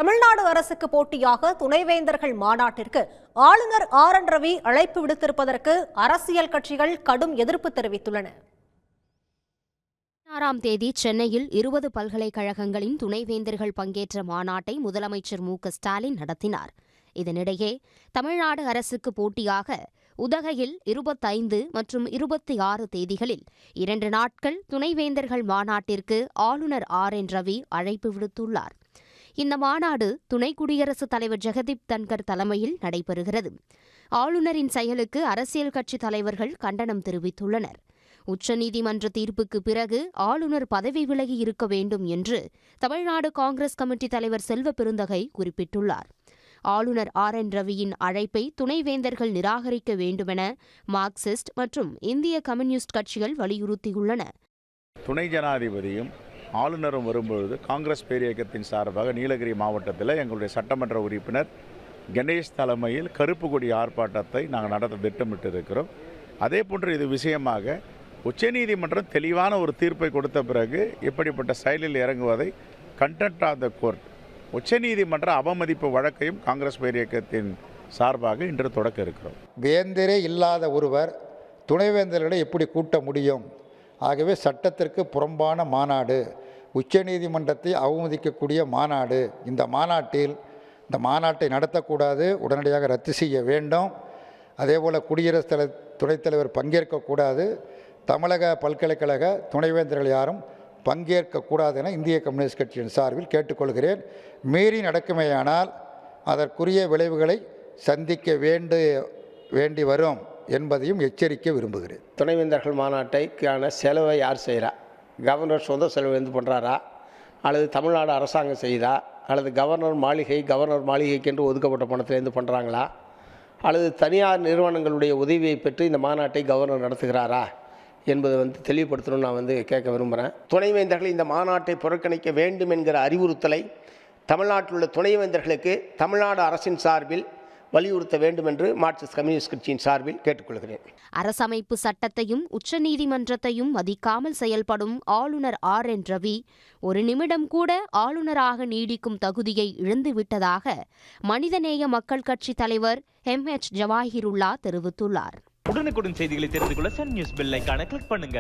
தமிழ்நாடு அரசுக்கு போட்டியாக துணைவேந்தர்கள் மாநாட்டிற்கு ஆளுநர் RN ரவி அழைப்பு விடுத்திருப்பதற்கு அரசியல் கட்சிகள் கடும் எதிர்ப்பு தெரிவித்துள்ளன. 16ஆம் தேதி சென்னையில் 20 பல்கலைக்கழகங்களின் துணைவேந்தர்கள் பங்கேற்ற மாநாட்டை முதலமைச்சர் மு.க.ஸ்டாலின் நடத்தினார். இதனிடையே தமிழ்நாடு அரசுக்கு போட்டியாக உதகையில் 25 மற்றும் 26 தேதிகளில் 2 நாட்கள் துணைவேந்தர்கள் மாநாட்டிற்கு ஆளுநர் RN ரவி அழைப்பு விடுத்துள்ளார். இந்த மாநாடு துணை குடியரசுத் தலைவர் ஜெகதீப் தன்கர் தலைமையில் நடைபெறுகிறது. ஆளுநரின் செயலுக்கு அரசியல் கட்சித் தலைவர்கள் கண்டனம் தெரிவித்துள்ளனர். உச்சநீதிமன்ற தீர்ப்புக்கு பிறகு ஆளுநர் பதவி விலகி இருக்க வேண்டும் என்று தமிழ்நாடு காங்கிரஸ் கமிட்டி தலைவர் செல்வ பெருந்தகை குறிப்பிட்டுள்ளார். ஆளுநர் RN ரவியின் அழைப்பை துணைவேந்தர்கள் நிராகரிக்க வேண்டுமென மார்க்சிஸ்ட் மற்றும் இந்திய கம்யூனிஸ்ட் கட்சிகள் வலியுறுத்தியுள்ளன. துணை ஜனாதிபதியும் ஆளுநரும் வரும்பொழுது காங்கிரஸ் பேரியக்கத்தின் சார்பாக நீலகிரி மாவட்டத்தில் எங்களுடைய சட்டமன்ற உறுப்பினர் கணேஷ் தலைமையில் கருப்பு கொடி ஆர்ப்பாட்டத்தை நாங்கள் நடத்த திட்டமிட்டு இருக்கிறோம். அதே போன்று இது விஷயமாக உச்சநீதிமன்றம் தெளிவான ஒரு தீர்ப்பை கொடுத்த பிறகு இப்படிப்பட்ட செயலில் இறங்குவதை கண்டெம்ட் ஆஃப் த கோர்ட் உச்சநீதிமன்ற அவமதிப்பு வழக்கையும் காங்கிரஸ் பேரியக்கத்தின் சார்பாக இன்று தொடக்க இருக்கிறோம். வேந்தரே இல்லாத ஒருவர் துணைவேந்தர்களை எப்படி கூட்ட முடியும்? ஆகவே சட்டத்திற்கு புறம்பான மாநாடு, உச்சநீதிமன்றத்தை அவமதிக்கக்கூடிய மாநாடு. இந்த மாநாட்டை நடத்தக்கூடாது, உடனடியாக ரத்து செய்ய வேண்டும். அதேபோல் குடியரசுத் துணைத் தலைவர் பங்கேற்கக்கூடாது. தமிழக பல்கலைக்கழக துணைவேந்தர்கள் யாரும் பங்கேற்கக்கூடாது என இந்திய கம்யூனிஸ்ட் கட்சியின் சார்பில் கேட்டுக்கொள்கிறேன். மீறி நடக்குமேயானால் அதற்குரிய விளைவுகளை சந்திக்க வேண்டி வரும் என்பதையும் எச்சரிக்க விரும்புகிறேன். துணைவேந்தர்கள் மாநாட்டைக்கான செலவை யார் செய்கிறா? கவர்னர் சொந்த செலவு பண்ணுறாரா, அல்லது தமிழ்நாடு அரசாங்கம் செய்தா, அல்லது கவர்னர் மாளிகைக்கென்று ஒதுக்கப்பட்ட பணத்திலேருந்து பண்ணுறாங்களா, அல்லது தனியார் நிறுவனங்களுடைய உதவியை பெற்று இந்த மாநாட்டை கவர்னர் நடத்துகிறாரா என்பதை தெளிவுபடுத்தணும்னு நான் கேட்க விரும்புகிறேன். துணைவேந்தர்கள் இந்த மாநாட்டை புறக்கணிக்க வேண்டும் என்கிற அறிவுறுத்தலை தமிழ்நாட்டில் உள்ள துணைவேந்தர்களுக்கு தமிழ்நாடு அரசின் சார்பில் வலியுறுத்த வேண்டும் என்று மார்க்சிஸ்ட் கம்யூனிஸ்ட் கட்சியின் சார்பில் கேட்டுக்கொள்கிறேன். அரசமைப்பு சட்டத்தையும் உச்சநீதிமன்றத்தையும் மதிக்காமல் செயல்படும் ஆளுநர் RN ரவி ஒரு நிமிடம் கூட ஆளுநராக நீடிக்கும் தகுதியை இழந்துவிட்டதாக மனிதநேய மக்கள் கட்சி தலைவர் MH ஜவாஹிருல்லா தெரிவித்துள்ளார். உடனுக்குடன் செய்திகளை தெரிந்து கொள்ள சன் நியூஸ் பெல் ஐகானை கிளிக் பண்ணுங்க.